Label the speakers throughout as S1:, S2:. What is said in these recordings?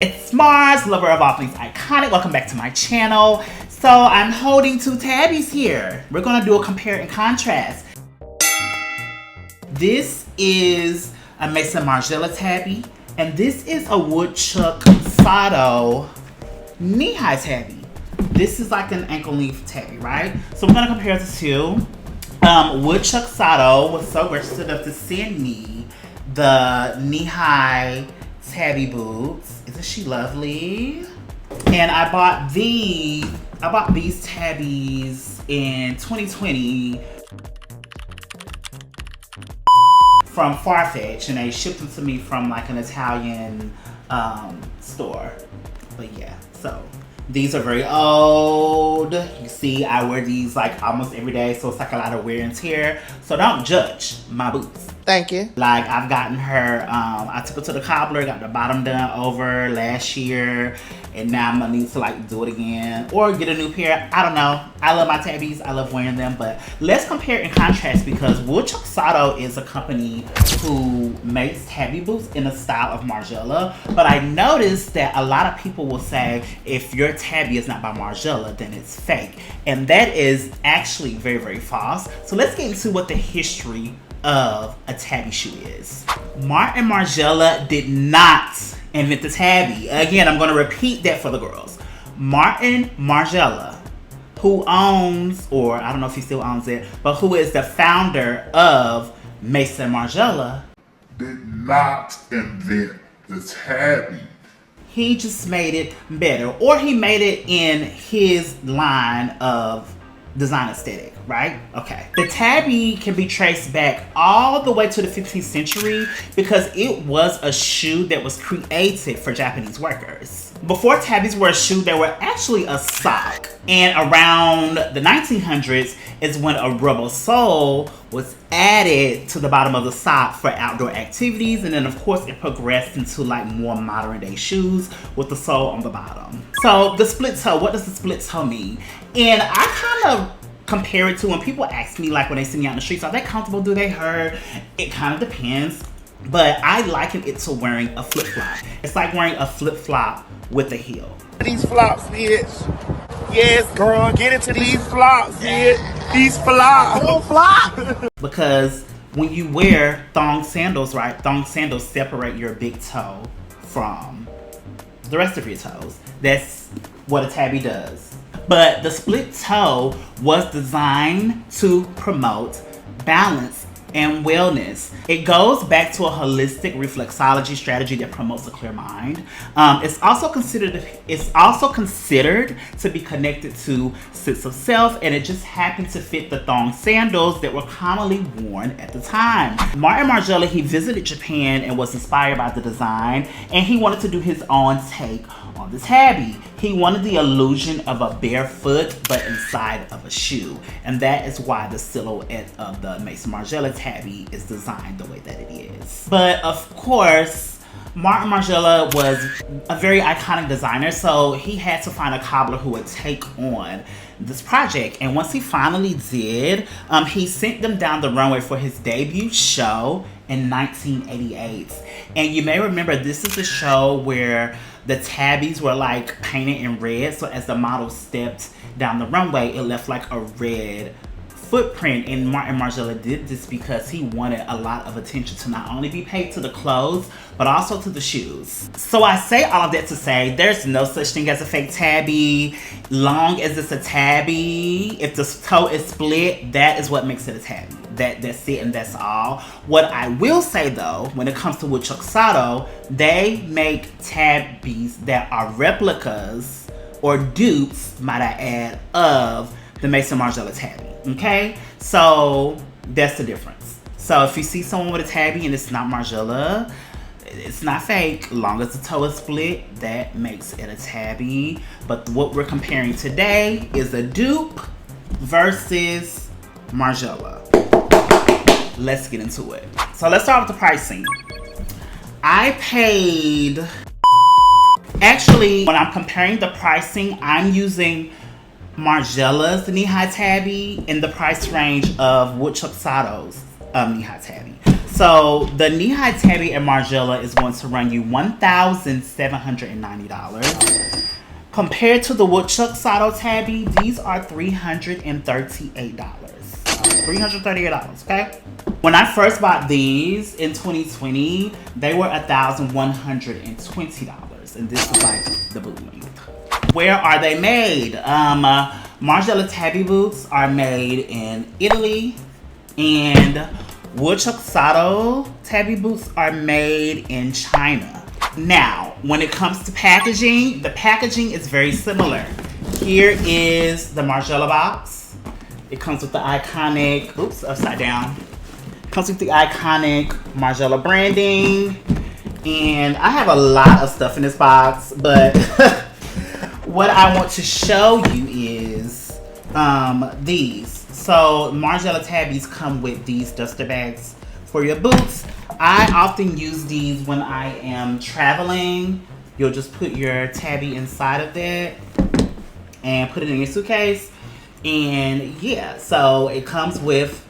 S1: It's Mars, lover of all things iconic. Welcome back to my channel. So I'm holding two tabbies here. We're gonna do a compare and contrast. This is a Margiela Tabi, and this is a Woodchuck Sato knee-high Tabi. This is like an ankle leaf Tabi, right? So we're gonna compare the two. Woodchuck Sato was so gracious enough to send me the knee-high Tabi boots. Isn't she lovely? And I bought these Tabis in 2020 from Farfetch, and they shipped them to me from like an Italian store. But yeah, so these are very old. You see, I wear these like almost every day, so it's like a lot of wear and tear. So don't judge my boots.
S2: Thank you.
S1: Like, I've gotten her, I took her to the cobbler, got the bottom done over last year, and now I'm gonna need to like do it again or get a new pair. I don't know. I love my Tabis. I love wearing them, but let's compare and contrast because Woodchuck Sato is a company who makes Tabi boots in the style of Margiela, but I noticed that a lot of people will say if your Tabi is not by Margiela, then it's fake, and that is actually very, very false. So let's get into what the history of a Tabi shoe is. Margiela did not invent the Tabi. Again, I'm going to repeat that for the girls. Margiela, who owns, or I don't know if he still owns it, but who is the founder of Margiela,
S3: did not invent the Tabi.
S1: He just made it better, or he made it in his line of design aesthetic, right? Okay. The Tabi can be traced back all the way to the 15th century because it was a shoe that was created for Japanese workers. Before Tabis were a shoe, they were actually a sock. And around the 1900s is when a rubber sole was added to the bottom of the sock for outdoor activities. And then of course it progressed into like more modern day shoes with the sole on the bottom. So the split toe, what does the split toe mean? And I kind of compare it to when people ask me, like when they see me out in the streets, are they comfortable? Do they hurt? It kind of depends. But I liken it to wearing a flip-flop. It's like wearing a flip-flop with a heel.
S2: These flops, bitch. Yes, girl, get into these flops, bitch. These flops. Don't flop.
S1: Because when you wear thong sandals, right? Thong sandals separate your big toe from the rest of your toes. That's what a Tabi does. But the split toe was designed to promote balance and wellness. It goes back to a holistic reflexology strategy that promotes a clear mind. It's also considered to be connected to sense of self, and it just happened to fit the thong sandals that were commonly worn at the time. Margiela, he visited Japan and was inspired by the design, and he wanted to do his own take on the Tabi. He wanted the illusion of a barefoot but inside of a shoe, and that is why the silhouette of the Margiela Tabi is designed the way that it is. But of course, Margiela was a very iconic designer, so he had to find a cobbler who would take on this project. And once he finally did, he sent them down the runway for his debut show in 1988. And you may remember this is the show where the Tabis were like painted in red, so as the model stepped down the runway, it left like a red footprint. And Margiela did this because he wanted a lot of attention to not only be paid to the clothes, but also to the shoes. So I say all of that to say there's no such thing as a fake Tabi. Long as it's a Tabi, if the toe is split, that is what makes it a Tabi. That's it, and that's all. What I will say though, when it comes to Woodchuck Sato, they make Tabis that are replicas or dupes, might I add, of the Margiela Tabi. Okay, so that's the difference. So if you see someone with a Tabi and it's not Margiela, it's not fake. Long as the toe is split, that makes it a Tabi. But what we're comparing today is a dupe versus Margiela. Let's get into it. So let's start with the pricing. I paid, actually, when I'm comparing the pricing, I'm using Margiela's knee-high Tabi in the price range of Woodchuck Sato's knee-high Tabi. So the knee-high Tabi and Margiela is going to run you $1,790. Compared to the Woodchuck Sato Tabi, these are $338. $338, okay? When I first bought these in 2020, they were $1,120, and this is like the boot length. Where are they made? Margiela Tabi boots are made in Italy, and Woodchuck Sato Tabi boots are made in China. Now, when it comes to packaging, the packaging is very similar. Here is the Margiela box. It comes with the iconic, oops, upside down. Comes with the iconic Margiela branding. And I have a lot of stuff in this box, but what I want to show you is these. So Margiela Tabis come with these duster bags for your boots. I often use these when I am traveling. You'll just put your Tabi inside of that and put it in your suitcase. And yeah, so it comes with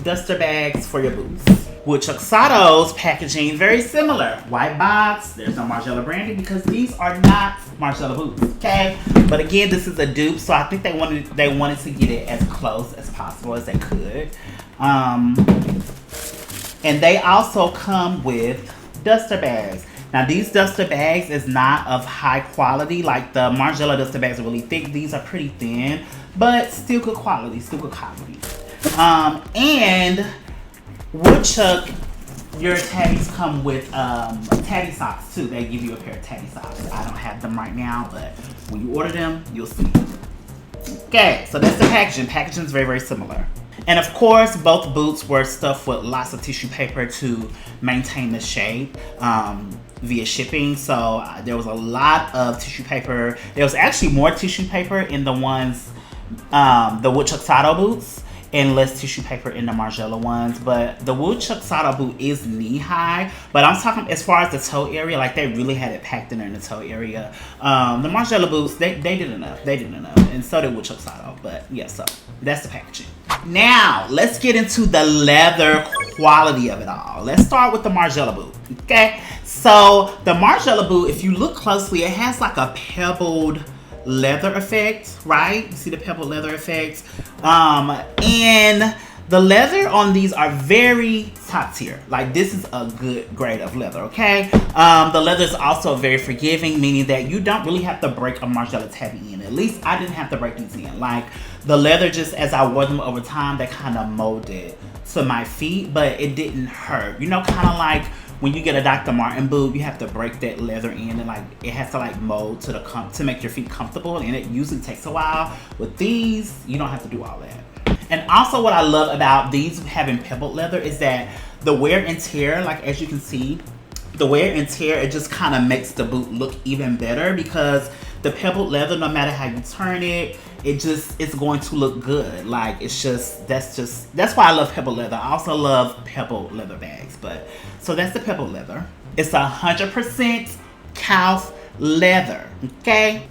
S1: duster bags for your boots. Woodchuck Sato's packaging very similar. White box. There's no Margiela branding because these are not Margiela boots. Okay, but again, this is a dupe, so I think they wanted to get it as close as possible as they could. And they also come with duster bags. Now these duster bags is not of high quality. Like the Margiela duster bags are really thick. These are pretty thin, but still good quality. And Woodchuck, your Tabis come with Tabi socks too. They give you a pair of Tabi socks. I don't have them right now, but when you order them, you'll see. Okay, so that's the packaging. Packaging is very, very similar. And of course, both boots were stuffed with lots of tissue paper to maintain the shape via shipping. So there was a lot of tissue paper. There was actually more tissue paper in the ones, the Woodchuck Sato boots, and less tissue paper in the Margiela ones. But the Woodchuck Sato boot is knee high, but I'm talking as far as the toe area, like they really had it packed in there in the toe area. The Margiela boots, they did enough. And so did Woodchuck Sato. But yeah, so that's the packaging. Now, let's get into the leather quality of it all. Let's start with the Margiela boot, okay? So the Margiela boot, if you look closely, it has like a pebbled leather effect, right? You see the pebbled leather effect. And the leather on these are very top tier. Like this is a good grade of leather, okay? The leather is also very forgiving, meaning that you don't really have to break a Margiela Tabi in. At least I didn't have to break these in. Like the leather, just as I wore them over time, they kind of molded to my feet, but it didn't hurt. You know, kind of like when you get a Dr. Martin boot, you have to break that leather in, and like it has to like mold to to make your feet comfortable, and it usually takes a while. With these, you don't have to do all that. And also what I love about these having pebbled leather is that the wear and tear, like as you can see, the wear and tear, it just kind of makes the boot look even better because the pebbled leather, no matter how you turn it, it's going to look good. Like that's why I love pebbled leather. I also love pebbled leather bags, but so that's the pebbled leather. It's 100% calf leather, okay?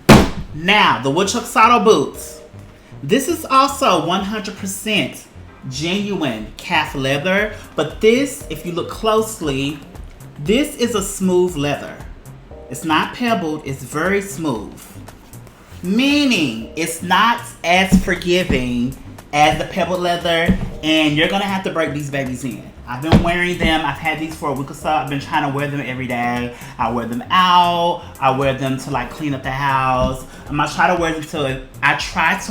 S1: Now, the Woodchuck Sato boots. This is also 100% genuine calf leather, but this, if you look closely, this is a smooth leather. It's not pebbled, it's very smooth. Meaning, it's not as forgiving as the pebbled leather, and you're gonna have to break these babies in. I've been wearing them. I've had these for a week or so. I've been trying to wear them every day. I wear them out. I wear them to like clean up the house. I try to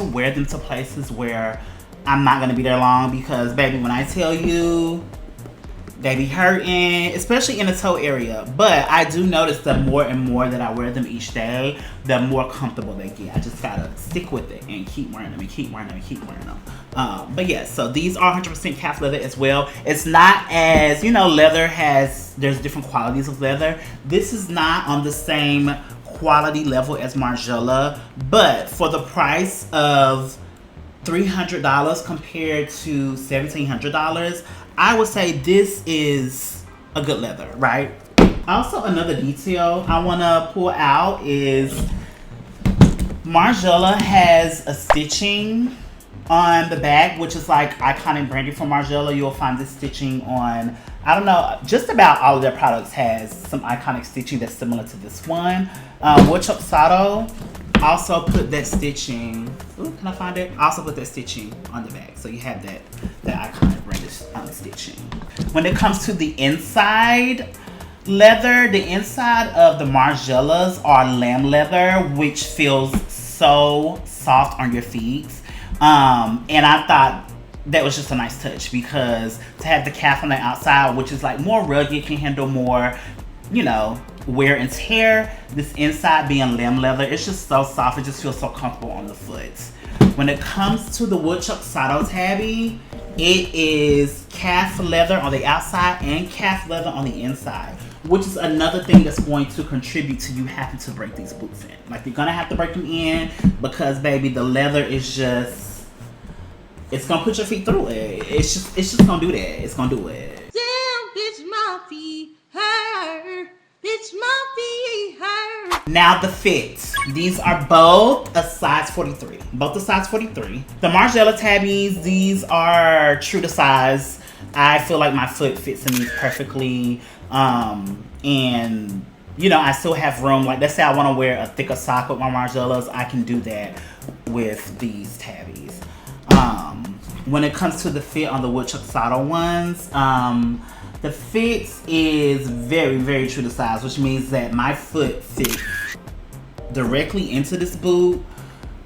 S1: wear them to places where I'm not gonna be there long because baby, when I tell you, they be hurting, especially in the toe area. But I do notice the more and more that I wear them each day, the more comfortable they get. I just gotta stick with it and keep wearing them and keep wearing them and keep wearing them. But yeah, so these are 100% calf leather as well. It's not as, you know, there's different qualities of leather. This is not on the same quality level as Margiela, but for the price of $300 compared to $1,700, I would say this is a good leather, right? Also, another detail I want to pull out is Margiela has a stitching on the back, which is like iconic branding for Margiela. You'll find this stitching on I don't know, just about all of their products has some iconic stitching that's similar to this one. Woodchuck Sato also put that stitching, ooh, can I find it? Also put that stitching on the back. So you have that iconic branded stitching. When it comes to the inside leather, the inside of the Margielas are lamb leather, which feels so soft on your feet. And I thought that was just a nice touch, because to have the calf on the outside, which is like more rugged, can handle more, you know, wear and tear. This inside being lamb leather, it's just so soft. It just feels so comfortable on the foot. When it comes to the Woodchuck Sato Tabi, it is calf leather on the outside and calf leather on the inside, which is another thing that's going to contribute to you having to break these boots in. Like, you're gonna have to break them in because, baby, the leather is just, it's gonna put your feet through it. It's just gonna do that. It's gonna do it.
S4: Damn, bitch, my feet hurt. Bitch, my feet hurt.
S1: Now the fit. These are both a size 43. Both a size 43. The Margiela Tabis, these are true to size. I feel like my foot fits in these perfectly. And you know, I still have room. Like, let's say I want to wear a thicker sock with my Margielas, I can do that with these Tabis. When it comes to the fit on the Woodchuck Sato ones, the fit is very, very true to size, which means that my foot fits directly into this boot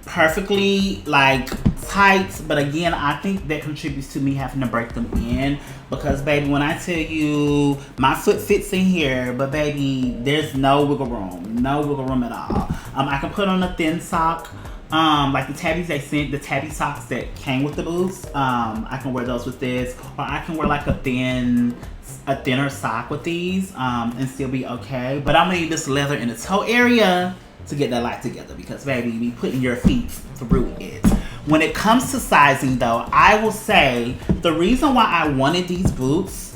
S1: perfectly, like tight. But again, I think that contributes to me having to break them in, because baby, when I tell you my foot fits in here, but baby, there's no wiggle room at all. I can put on a thin sock, like the Tabis they sent, the Tabi socks that came with the boots. I can wear those with this, or I can wear like a thinner sock with these, and still be okay. But I'm gonna need this leather in the toe area to get that light together, because baby, you be putting your feet through it. When it comes to sizing though, I will say the reason why I wanted these boots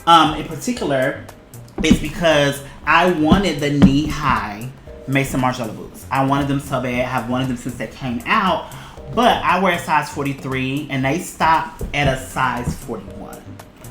S1: in particular is because I wanted the knee-high Mason Margiela boots. I wanted them so bad. I've wanted them since they came out, but I wear a size 43 and they stop at a size 41.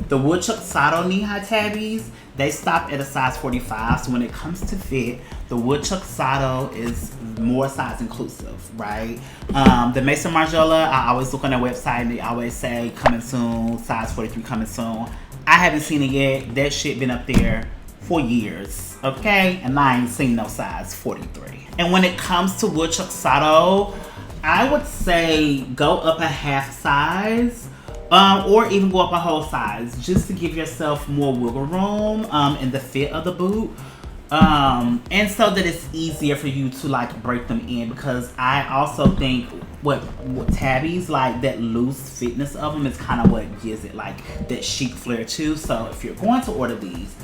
S1: The Woodchuck Sato knee-high Tabis, they stop at a size 45. So when it comes to fit, the Woodchuck Sato is more size inclusive, right? The Mason Margiela, I always look on their website and they always say coming soon, size 43 coming soon. I haven't seen it yet. That shit been up there for years, okay? And I ain't seen no size 43. And when it comes to Woodchuck Sato, I would say go up a half size, or even go up a whole size, just to give yourself more wiggle room in the fit of the boot, and so that it's easier for you to like break them in. Because I also think what Tabis, like that loose fitness of them is kind of what gives it like that chic flair too. So if you're going to order these,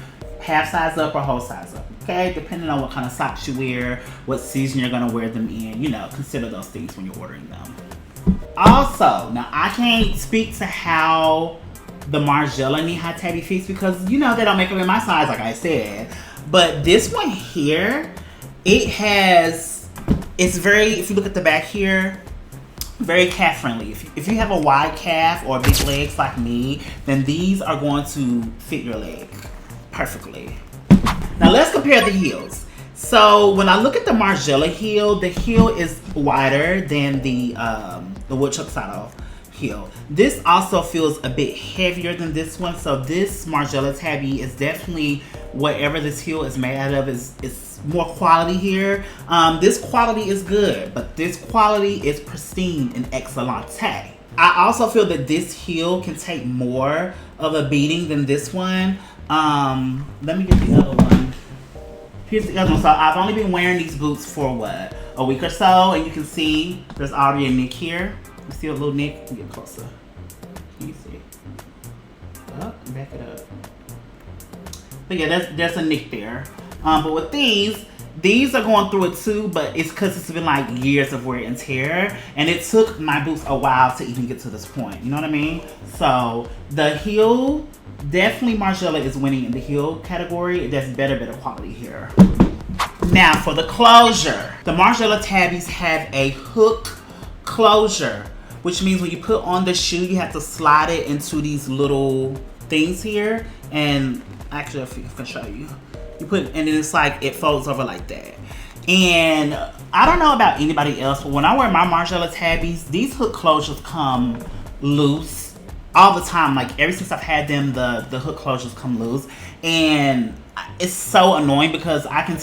S1: half size up or whole size up, okay? Depending on what kind of socks you wear, what season you're gonna wear them in, you know, consider those things when you're ordering them. Also, now I can't speak to how the Margiela knee-high Tabi fits, because you know they don't make them in my size, like I said. But this one here, it's very, if you look at the back here, very calf friendly. If you have a wide calf or big legs like me, then these are going to fit your leg perfectly. Now let's compare the heels. So when I look at the Margiela heel, the heel is wider than the Woodchuck Sato heel. This also feels a bit heavier than this one. So this Margiela Tabi is definitely, whatever this heel is made out of is more quality here. This quality is good, but this quality is pristine and excellente. I also feel that this heel can take more of a beating than this one. Let me get the other one. Here's the other one. So I've only been wearing these boots for what, a week or so, and you can see there's already a nick here. You see a little nick? Let me get closer. Can you see? Oh, back it up. But yeah, there's a nick there. But with these are going through it too, but it's because it's been like years of wear and tear, and it took my boots a while to even get to this point. You know what I mean? So the heel, definitely Margiela is winning in the heel category. There's better quality here. Now for the closure, the Margiela Tabis have a hook closure, which means when you put on the shoe, you have to slide it into these little things here, and actually I can show you. You put, and then it's like it folds over like that. And I don't know about anybody else, but when I wear my Margiela Tabis, these hook closures come loose all the time. Like ever since I've had them, the hook closures come loose, and it's so annoying because I can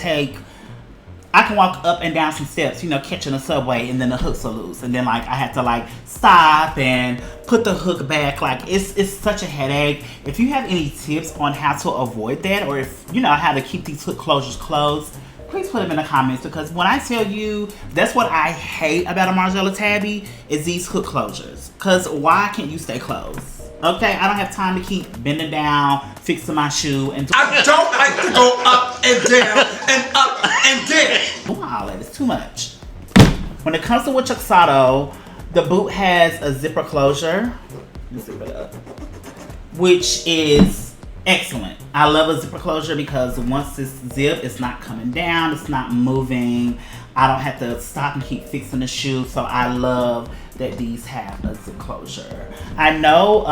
S1: walk up and down some steps, you know, catching a subway, and then the hooks are loose, and then like I have to like stop and put the hook back. Like it's such a headache. If you have any tips on how to avoid that, or if you know how to keep these hook closures closed, please put them in the comments, because when I tell you that's what I hate about a Margiela Tabi is these hook closures. Because why can't you stay closed? Okay, I don't have time to keep bending down, fixing my shoe, and
S2: I don't like to go up and down and up and down.
S1: doing all that. It's too much. When it comes to Woodchuck Sato, the boot has a zipper closure. Let me zip it up. Which is excellent. I love a zipper closure because once it's zipped, it's not coming down, it's not moving. I don't have to stop and keep fixing the shoe, so I love that these have a zip closure. I know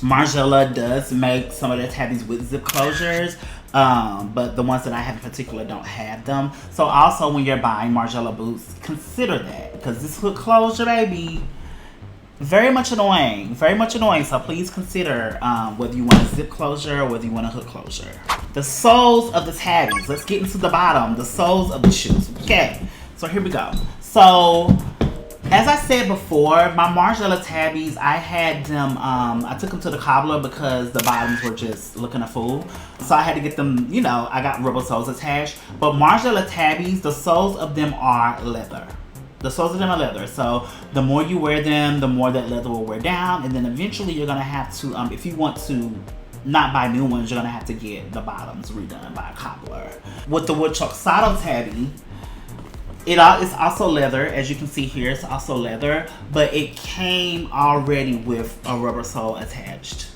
S1: Margiela does make some of their tabbies with zip closures, but the ones that I have in particular don't have them. So also when you're buying Margiela boots, consider that, because this hook closure, baby, very much annoying, very much annoying. So please consider whether you want a zip closure or whether you want a hook closure. The soles of the tabbies. Let's get into the bottom, the soles of the shoes. Okay, so here we go. So as I said before, my Margiela Tabis, I had them, I took them to the cobbler because the bottoms were just looking a fool. So I had to get them, you know, I got rubber soles attached. But Margiela Tabis, the soles of them are leather. The soles of them are leather. So the more you wear them, the more that leather will wear down. And then eventually you're going to have to, if you want to not buy new ones, you're going to have to get the bottoms redone by a cobbler. With the Woodchuck Sato Tabi, it's also leather, as you can see here. It's also leather, but it came already with a rubber sole attached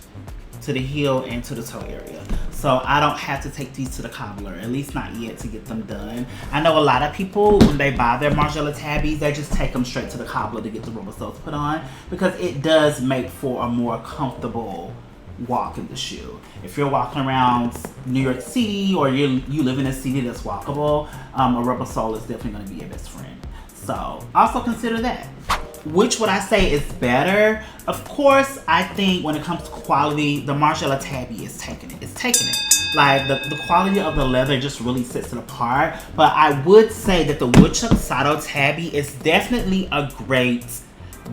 S1: to the heel and to the toe area. So I don't have to take these to the cobbler, at least not yet, to get them done. I know a lot of people, when they buy their Margiela Tabis, they just take them straight to the cobbler to get the rubber soles put on, because it does make for a more comfortable walk in the shoe. If you're walking around New York City, or you live in a city that's walkable, a rubber sole is definitely going to be your best friend. So also consider that. Which would I say is better? Of course, I think when it comes to quality, the Margiela Tabi is taking it. It's taking it. Like the quality of the leather just really sets it apart. But I would say that the Woodchuck Sato Tabi is definitely a great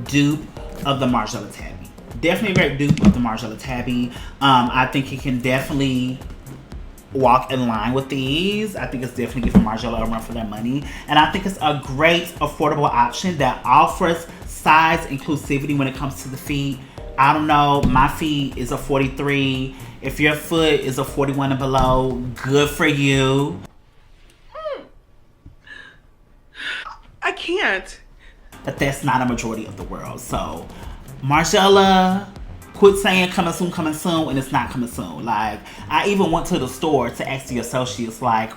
S1: dupe of the Margiela Tabi. Definitely a great dupe of the Margiela Tabi. I think it can definitely walk in line with these. I think it's definitely giving Margiela a run for their money. And I think it's a great affordable option that offers size inclusivity when it comes to the feet. I don't know, my feet is a 43. If your foot is a 41 and below, good for you.
S2: I can't.
S1: But that's not a majority of the world. So Margiela, quit saying coming soon, and it's not coming soon. Like, I even went to the store to ask the associates, like,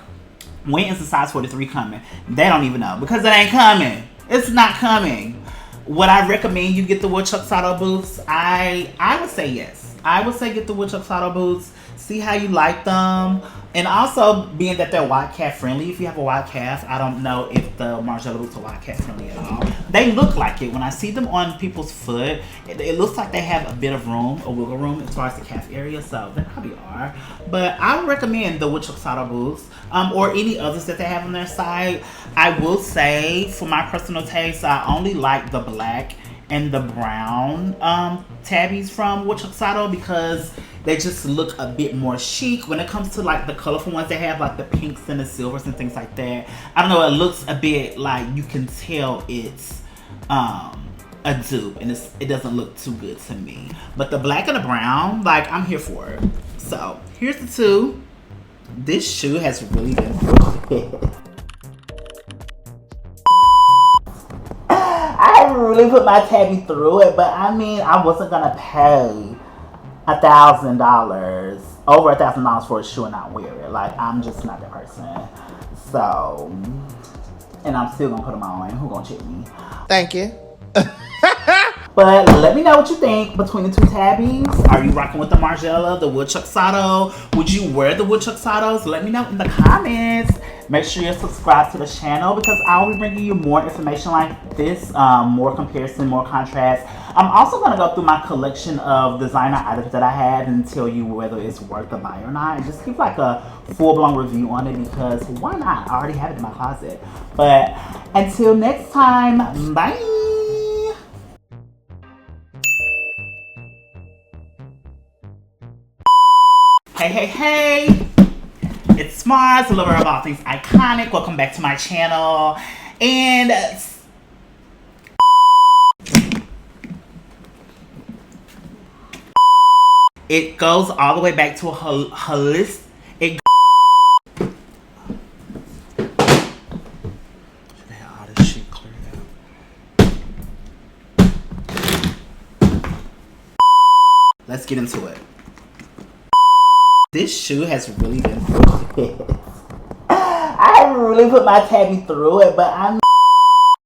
S1: when is the size 43 coming? They don't even know, because it ain't coming. It's not coming. Would I recommend you get the Woodchuck Sato boots? I would say yes. I would say get the Woodchuck Sato boots. See how you like them. And also, being that they're wide calf friendly, if you have a wide calf, I don't know if the Margiela boots are wide calf friendly at all. They look like it. When I see them on people's foot, it looks like they have a bit of room, a wiggle room, as far as the calf area, so they probably are. But I would recommend the Woodchuck Sato boots, or any others that they have on their site. I will say, for my personal taste, I only like the black and the brown tabbies from Woodchuck Sato, because they just look a bit more chic. When it comes to like the colorful ones they have, like the pinks and the silvers and things like that, I don't know, it looks a bit like you can tell it's a dupe, and it doesn't look too good to me. But the black and the brown, like, I'm here for it. So here's the two. This shoe has really been good. I haven't really put my Tabi through it, but I mean, I wasn't gonna pay $1,000, over $1,000 for a shoe and not wear it. Like, I'm just not that person. So, and I'm still gonna put them on. Who gonna check me?
S2: Thank you.
S1: But let me know what you think between the two Tabis. Are you rocking with the Margiela, the Woodchuck Sato? Would you wear the Woodchuck Satos? Let me know in the comments. Make sure you're subscribed to the channel because I'll be bringing you more information like this, more comparison, more contrast. I'm also going to go through my collection of designer items that I have and tell you whether it's worth the buy or not. And just give like a full-blown review on it because why not? I already have it in my closet. But until next time, bye! Hey, hey, hey! It's Mars, a lover of all things iconic. Welcome back to my channel. And it goes all the way back to a holistic. Should have all this shit cleared out. Let's get into it. This shoe has really been through it. I haven't really put my Tabi through it, but I'm